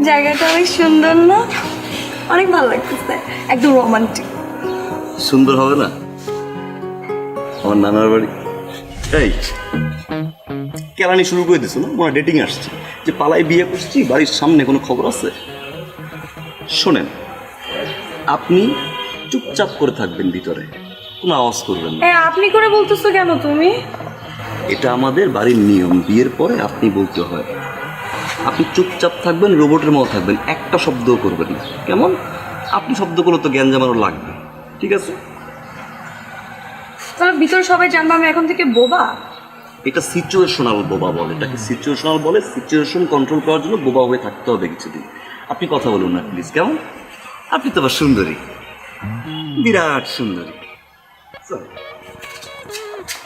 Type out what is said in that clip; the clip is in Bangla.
জায়গাটা অনেক সুন্দর না? অনেক ভালো লাগতেছে, একদম রোমান্টিক। সুন্দর হবে না আমার নানার বাড়ি? এই কেরানি শুরু করে দিছো না, মনে ডেটিং আসছে যে পালাই বিয়ে করছি, বাড়ির সামনে কোনো খবর আছে? শোনেন, আপনি চুপচাপ করে থাকবেন, ভিতরে কোনো আওয়াজ করবেন না। আপনি করে বলতেছো কেন তুমি? এটা আমাদের বাড়ির নিয়ম, বিয়ের পরে আপনি বলতে হয়। আপনি চুপচাপ থাকবেন, রোবটের মতো থাকবেন, একটা শব্দও করবেন না, কেমন? আপনি শব্দ করলে তো জ্ঞান জামারও লাগবে, ঠিক আছে? তাহলে ভিতরে সবাই জানবো আমি এখন থেকে বোবা? এটা সিচুয়েশনাল বোবা বলে, এটাকে সিচুয়েশনাল বলে। সিচুয়েশন কন্ট্রোল করার জন্য বোবা হয়ে থাকতে হবে কিছুদিন। আপনি কথা বলুন না প্লিজ, কেমন? আপনি তো আবার সুন্দরী, বিরাট সুন্দরী।